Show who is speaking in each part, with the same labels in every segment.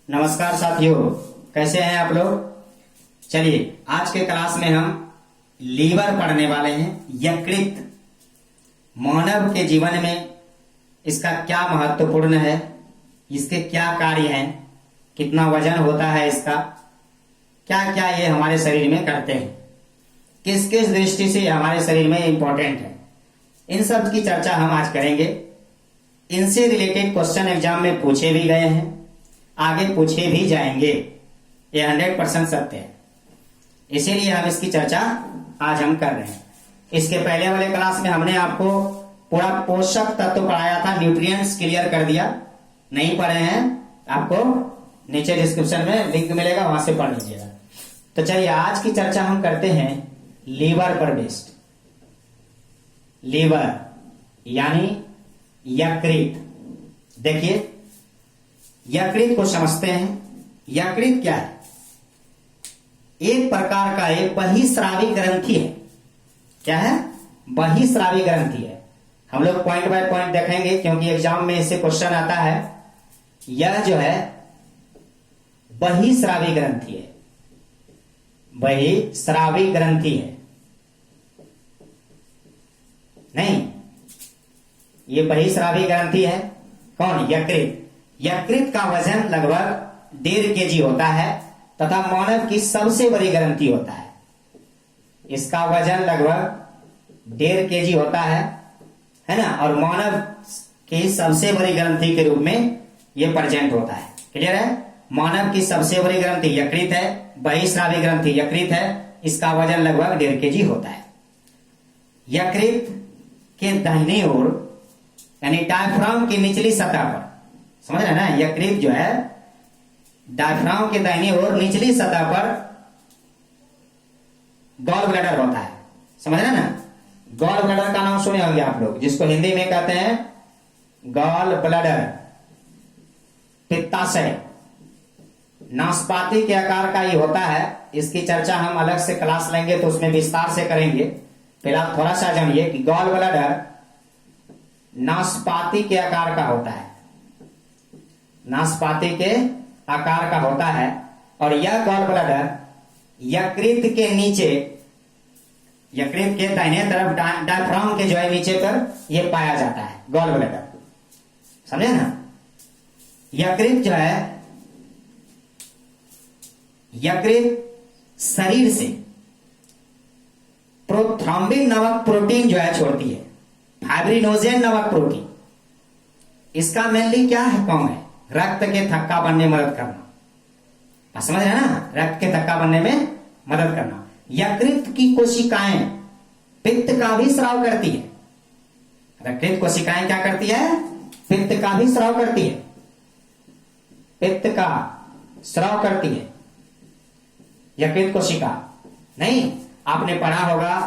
Speaker 1: नमस्कार साथियों, कैसे हैं आप लोग। चलिए आज के क्लास में हम लीवर पढ़ने वाले हैं। यकृत मानव के जीवन में इसका क्या महत्वपूर्ण है, इसके क्या कार्य हैं, कितना वजन होता है इसका, क्या क्या ये हमारे शरीर में करते हैं, किस किस दृष्टि से हमारे शरीर में इंपॉर्टेंट है, इन सब की चर्चा हम आज करेंगे। इनसे रिलेटेड क्वेश्चन एग्जाम में पूछे भी गए हैं, आगे पूछे भी जाएंगे, ये 100% सत्य है। इसीलिए हम इसकी चर्चा आज हम कर रहे हैं। इसके पहले वाले क्लास में हमने आपको पूरा पोषक तत्व पढ़ाया था, न्यूट्रिएंट्स क्लियर कर दिया। नहीं पढ़े हैं आपको नीचे डिस्क्रिप्शन में लिंक मिलेगा, वहां से पढ़ लीजिएगा। तो चलिए आज की चर्चा हम करते हैं लीवर पर बेस्ड। लीवर यानी यकृत। देखिए यकृत को समझते हैं। यकृत क्या है? एक प्रकार का एक बहिस्रावी ग्रंथि है। क्या है? बहिस्रावी ग्रंथि है। हम लोग पॉइंट बाय पॉइंट देखेंगे क्योंकि एग्जाम में इससे क्वेश्चन आता है। यह जो है बहिस्रावी ग्रंथि है, बहिस्रावी ग्रंथि है। नहीं, ये बहिस्रावी ग्रंथि है। कौन? यकृत। यकृत का वजन लगभग 1.5 kg होता है तथा मानव की सबसे बड़ी ग्रंथि होता है। इसका वजन लगभग 1.5 kg होता है ना, और मानव की सबसे बड़ी ग्रंथि के रूप में यह प्रेजेंट होता है। क्लियर है? मानव की सबसे बड़ी ग्रंथि यकृत है, बहिस्रावी ग्रंथि यकृत है। इसका वजन लगभग 1.5 kg होता है। यकृत के दाहिनी ओर यानी डायफ्राम की निचली सतह पर, समझ रहे ना, यकृत जो है डायफ्राम के दाहिनी ओर निचली सतह पर गॉल ब्लैडर होता है। समझ रहे ना? गॉल ब्लैडर का नाम सुने होंगे आप लोग, जिसको हिंदी में कहते हैं गॉल ब्लैडर, पित्ताशय। नाशपाती के आकार का ये होता है। इसकी चर्चा हम अलग से क्लास लेंगे तो उसमें विस्तार से करेंगे। फिलहाल थोड़ा सा जानिए कि गॉल ब्लैडर नाशपाती के आकार का होता है। नाशपाती के आकार का होता है और यह गॉल ब्लैडर यकृत के नीचे, यकृत के दाहिने तरफ डायफ्राम के जो है नीचे पर यह पाया जाता है गॉल ब्लैडर। समझे ना? यकृत जो है, यकृत शरीर से प्रोथ्रोम्बिन नामक प्रोटीन जो है छोड़ती है, फाइब्रिनोजेन नामक प्रोटीन। इसका मेनली क्या है, काम है रक्त के थक्का बनने में मदद करना। समझ रहे हैं ना? रक्त के थक्का बनने में मदद करना। यकृत की कोशिकाएं पित्त का भी स्राव करती है। यकृत कोशिकाएं क्या करती है? पित्त का भी स्राव करती है। पित्त का स्राव करती है यकृत कोशिका। नहीं, आपने पढ़ा होगा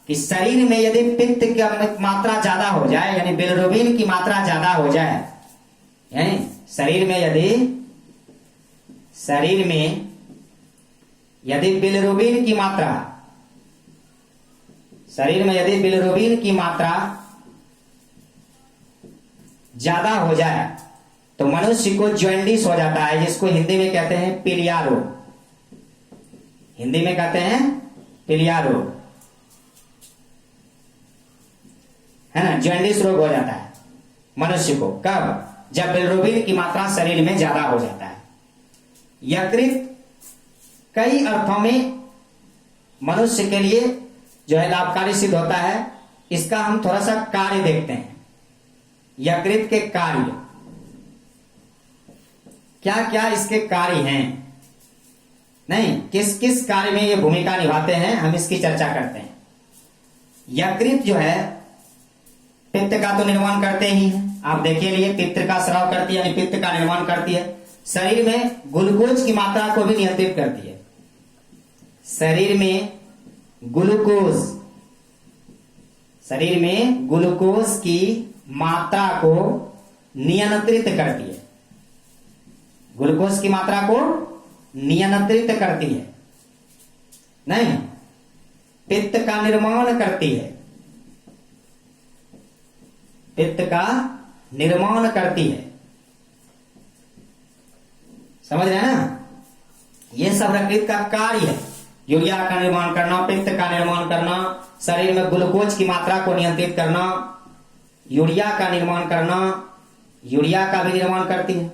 Speaker 1: कि शरीर में यदि पित्त की मात्रा ज्यादा हो जाए, यानी बिलिरुबिन की मात्रा ज्यादा हो जाए, यानी शरीर में यदि बिलिरुबिन की मात्रा, शरीर में यदि बिलिरुबिन की मात्रा ज्यादा हो जाए तो मनुष्य को जॉन्डिस हो जाता है, जिसको हिंदी में कहते हैं पीलिया रोग। हिंदी में कहते हैं पीलिया रोग, है ना। जॉन्डिस रोग हो जाता है मनुष्य को। कब? जब बिलिरुबिन की मात्रा शरीर में ज्यादा हो जाता है। यकृत कई अर्थों में मनुष्य के लिए जो है लाभकारी सिद्ध होता है। इसका हम थोड़ा सा कार्य देखते हैं। यकृत के कार्य क्या क्या इसके कार्य हैं, नहीं किस किस कार्य में ये भूमिका निभाते हैं, हम इसकी चर्चा करते हैं। यकृत जो है पित्त का तो निर्माण करते ही है। आप देखिए लिए पित्त का स्राव करती है, यानी पित्त का निर्माण करती है। शरीर में ग्लूकोज की मात्रा को भी नियंत्रित करती है। शरीर में ग्लूकोज की मात्रा को नियंत्रित करती है। ग्लूकोज की मात्रा को नियंत्रित करती है। नहीं, पित्त का निर्माण करती है। पित्त का निर्माण करती है। समझ रहे हैं ना? ये सब यकृत का कार्य है। यूरिया का निर्माण करना, पित्त का निर्माण करना, शरीर में ग्लूकोज की मात्रा को नियंत्रित करना, यूरिया का निर्माण करना, यूरिया का भी निर्माण करती है।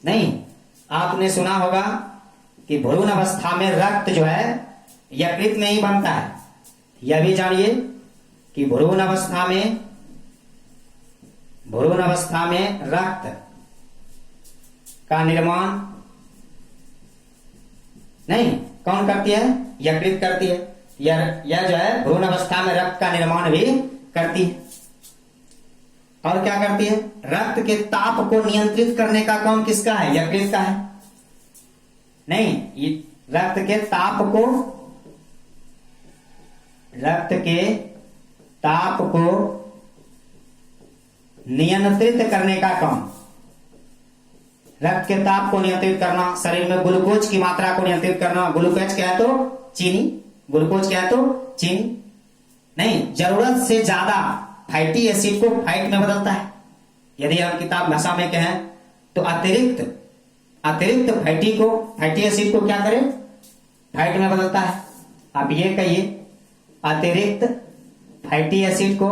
Speaker 1: नहीं, आपने सुना होगा कि भ्रूण अवस्था में रक्त जो है यकृत में ही बनता है। यह भी जानिए कि भ्रूण अवस्था में रक्त का निर्माण नहीं कौन करती है? यकृत करती है। यह जो है भ्रूण अवस्था में रक्त का निर्माण भी करती है। और क्या करती है? रक्त के ताप को नियंत्रित करने का काम किसका है? यकृत का है। नहीं, रक्त के ताप को नियंत्रित करने का काम, रक्त के ताप को नियंत्रित करना, शरीर में ग्लूकोज की मात्रा को नियंत्रित करना। ग्लूकोज क्या है? तो चीनी। ग्लूकोज क्या है? तो चीनी। नहीं, जरूरत से ज्यादा फैटी एसिड को फैट में बदलता है। यदि हम किताब भाषा में कहें तो अतिरिक्त फैटी एसिड को क्या करें? फैट में बदलता है। आप ये कहिए, अतिरिक्त फैटी एसिड को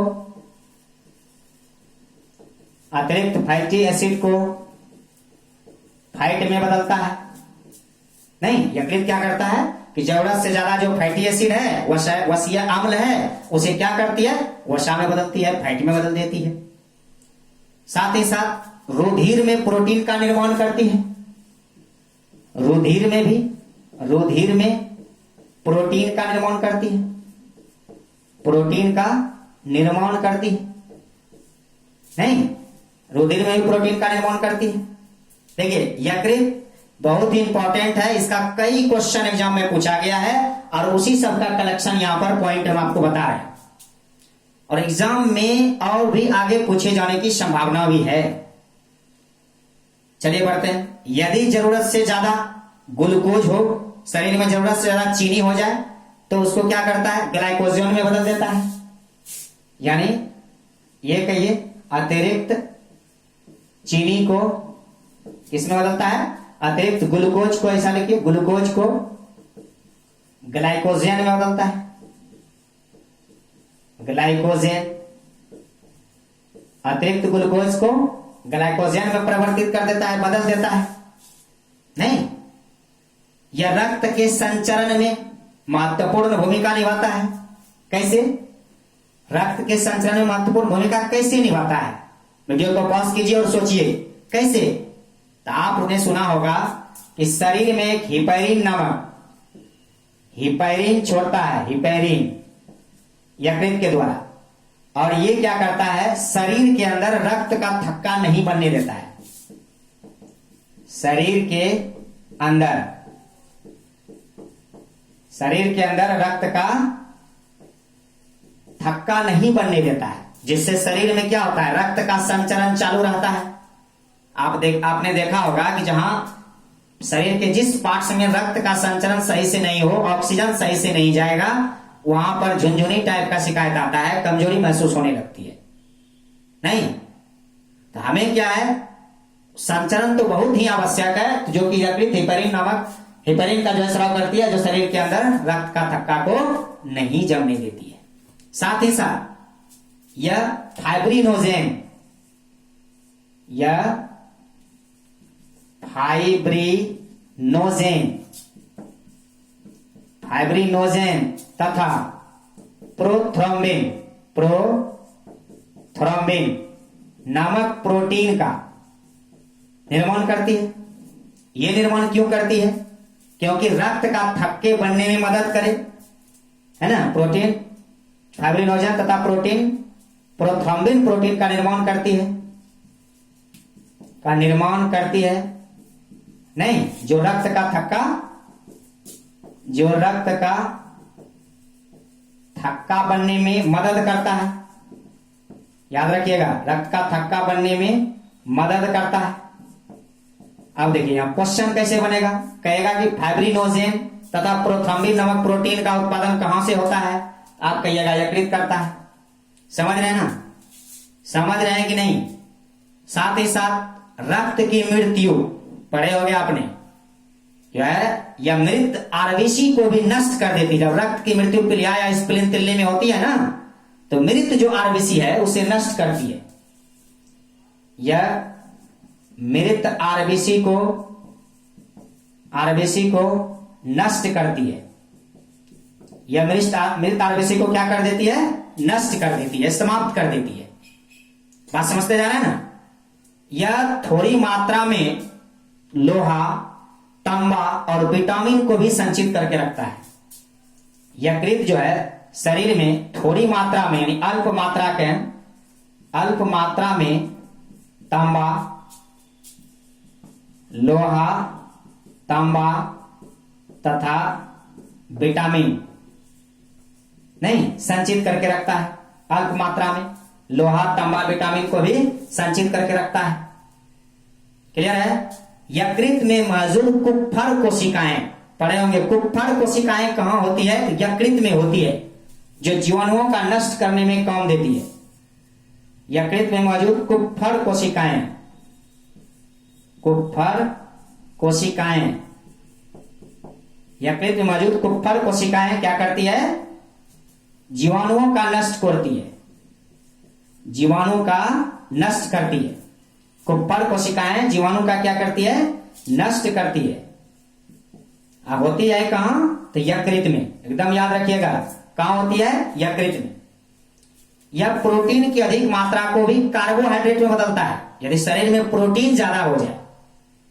Speaker 1: फैट में बदलता है। नहीं, यकृत क्या करता है कि जरूरत से ज्यादा जो फैटी एसिड है, वसीय अम्ल है, उसे क्या करती है? वसा में बदलती है, फैट में बदल देती है। साथ ही साथ रुधिर में प्रोटीन का निर्माण करती है। रुधिर में प्रोटीन का निर्माण करती है। नहीं, रुधिर में भी प्रोटीन का निर्माण करती है। देखिए, यकृत बहुत ही इंपॉर्टेंट है। इसका कई क्वेश्चन एग्जाम में पूछा गया है और उसी सब का कलेक्शन यहां पर पॉइंट हम आपको बता रहे हैं। और एग्जाम में और भी आगे पूछे जाने की संभावना भी है। चलिए बढ़ते हैं। यदि जरूरत से ज्यादा ग्लूकोज हो, शरीर में जरूरत से ज्यादा चीनी हो जाए तो उसको क्या करता है? ग्लाइकोजन में बदल देता है। यानी ये कहिए, अतिरिक्त चीनी को किसमें बदलता है? अतिरिक्त ग्लूकोज को, ऐसा लिखिए, ग्लूकोज को ग्लाइकोजन में बदलता है। अतिरिक्त ग्लूकोज को ग्लाइकोजन में परिवर्तित कर देता है, बदल देता है। नहीं, यह रक्त के संचरण में महत्वपूर्ण भूमिका निभाता है। कैसे? रक्त के संचरण में महत्वपूर्ण भूमिका कैसे निभाता है? वीडियो को पॉज कीजिए और सोचिए कैसे। तो आपने सुना होगा कि शरीर में एक हिपैरिन छोड़ता है, यकृत के द्वारा। और ये क्या करता है? शरीर के अंदर रक्त का थक्का नहीं बनने देता है। शरीर के अंदर रक्त का थक्का नहीं बनने देता है, जिससे शरीर में क्या होता है? रक्त का संचरण चालू रहता है। आपने देखा होगा कि जहां शरीर के जिस पार्ट्स में रक्त का संचरण सही से नहीं हो, ऑक्सीजन सही से नहीं जाएगा, वहां पर झुनझुनी टाइप का शिकायत आता है, कमजोरी महसूस होने लगती है। नहीं, तो हमें क्या है? संचरण तो बहुत ही आवश्यक है, जो कि यकृत हिपैरिन का जो स्राव करती है, जो शरीर के अंदर रक्त का थक्का को नहीं जमने देती है। साथ ही साथ यह फाइब्रिनोजेन तथा प्रोथ्रोम्बिन नामक प्रोटीन का निर्माण करती है। यह निर्माण क्यों करती है? क्योंकि रक्त का थक्के बनने में मदद करे, है ना। प्रोटीन, फाइब्रिनोजेन तथा प्रोथ्रोम्बिन प्रोटीन का निर्माण करती है। नहीं, जो रक्त का थक्का बनने में मदद करता है। याद रखिएगा, रक्त का थक्का बनने में मदद करता है। अब देखिए यहां क्वेश्चन कैसे बनेगा। कहेगा कि फाइब्रिनोजेन तथा प्रोथ्रोम्बिन नामक प्रोटीन का उत्पादन कहां से होता है? आप कहिएगा यकृत करता है। समझ रहे हैं ना? समझ रहे हैं कि नहीं? साथ ही साथ रक्त की मृत्यु पढ़े होंगे आपने, जो है यह मृत आरबीसी को भी नष्ट कर देती है। जब रक्त की मृत्यु प्लीहा या स्प्लीन तिल्ली में होती है ना, तो मृत जो आरबीसी है उसे नष्ट करती है। यह मृत आरबीसी को नष्ट करती है। यह मृत आरबीसी को क्या कर देती है? नष्ट कर देती है, समाप्त कर देती है। बात समझते जा रहे हैं ना? यह थोड़ी मात्रा में लोहा, तांबा और विटामिन को भी संचित करके रखता है। यकृत जो है शरीर में थोड़ी मात्रा में यानी अल्प मात्रा में तांबा, लोहा, तांबा तथा विटामिन नहीं संचित करके रखता है। अल्प मात्रा में लोहा, तांबा, विटामिन को भी संचित करके रखता है। क्लियर है? यकृत में मौजूद कुप्फर कोशिकाएं, पढ़े होंगे, कुप्फर कोशिकाएं कहां होती है? तो यकृत में होती है, जो जीवाणुओं का नष्ट करने में काम देती है। यकृत में मौजूद कुप्फर कोशिकाएं, यकृत में मौजूद कुप्फर कोशिकाएं क्या करती है? जीवाणुओं का नष्ट करती है, जीवाणु का नष्ट करती है। कुप्फर कोशिकाएं जीवाणु का क्या करती है? नष्ट करती है। अब होती है कहां? तो यकृत में। एकदम याद रखिएगा, कहां होती है? यकृत में। यह प्रोटीन की अधिक मात्रा को भी कार्बोहाइड्रेट में बदलता है। यदि शरीर में प्रोटीन ज्यादा हो जाए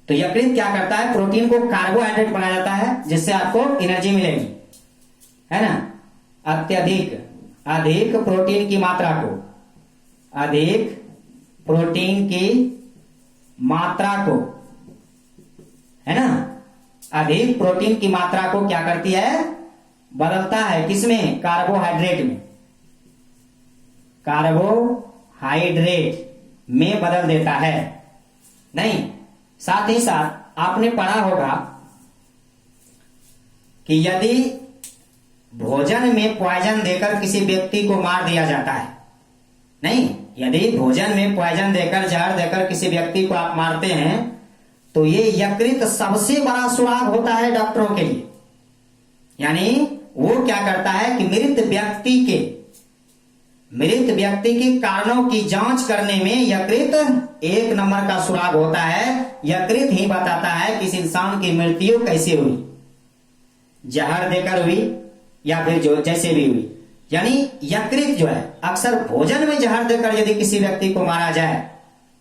Speaker 1: तो यकृत क्या करता है? प्रोटीन को कार्बोहाइड्रेट बना जाता है, जिससे आपको एनर्जी मिलेगी, है ना? अधिक प्रोटीन की मात्रा को, अधिक प्रोटीन की मात्रा को, है ना, अधिक प्रोटीन की मात्रा को क्या करती है? बदलता है किसमें? कार्बोहाइड्रेट में, कार्बोहाइड्रेट में बदल देता है। नहीं, साथ ही साथ आपने पढ़ा होगा कि यदि भोजन में पॉइजन देकर किसी व्यक्ति को मार दिया जाता है, नहीं, यदि भोजन में पॉइजन देकर, जहर देकर किसी व्यक्ति को आप मारते हैं, तो ये यकृत सबसे बड़ा सुराग होता है डॉक्टरों के लिए। यानी वो क्या करता है कि मृत व्यक्ति के कारणों की जांच करने में यकृत एक नंबर का सुराग होता है। यकृत ही बताता है कि इस इंसान की मृत्यु कैसे हुई, जहर देकर हुई या फिर जो जैसे भी हुई। यानी यकृत जो है, अक्सर भोजन में जहर देकर यदि किसी व्यक्ति को मारा जाए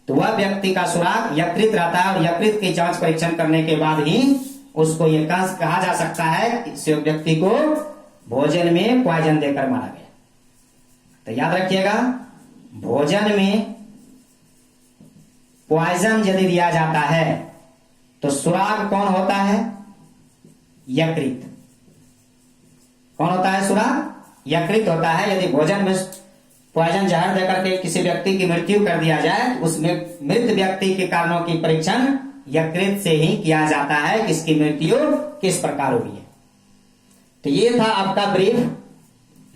Speaker 1: तो वह व्यक्ति का सुराग यकृत रहता है, और यकृत की जांच परीक्षण करने के बाद ही उसको यह कहा जा सकता है कि इस व्यक्ति को भोजन में पॉइजन देकर मारा गया। तो याद रखिएगा, भोजन में पॉइजन यदि दिया जाता है तो सुराग कौन होता है? यकृत। कौन होता है सुराग? यकृत होता है। यदि भोजन में पॉइजन जहर देकर के किसी व्यक्ति की मृत्यु कर दिया जाए, उसमें मृत व्यक्ति के कारणों की परीक्षण यकृत से ही किया जाता है कि इसकी मृत्यु किस प्रकार हुई है। तो ये था आपका ब्रीफ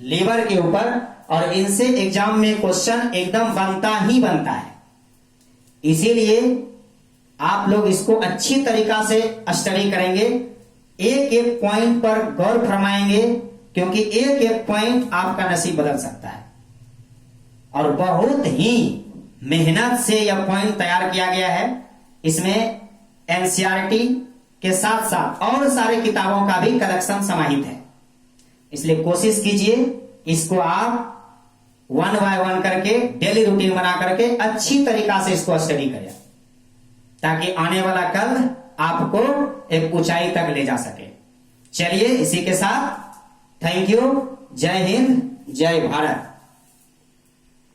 Speaker 1: लीवर के ऊपर, और इनसे एग्जाम में क्वेश्चन एकदम बनता ही बनता है। इसीलिए आप लोग इसको अच्छी तरीका से स्टडी करेंगे, एक एक पॉइंट पर गौर फरमाएंगे, क्योंकि एक एक पॉइंट आपका नसीब बदल सकता है। और बहुत ही मेहनत से यह पॉइंट तैयार किया गया है। इसमें एनसीईआरटी के साथ साथ और सारे किताबों का भी कलेक्शन समाहित है। इसलिए कोशिश कीजिए इसको आप 1 बाय 1 करके डेली रूटीन बना करके अच्छी तरीका से इसको स्टडी करें, ताकि आने वाला कल आपको एक ऊंचाई तक ले जा सके। चलिए, इसी के साथ थैंक यू। जय हिंद, जय भारत।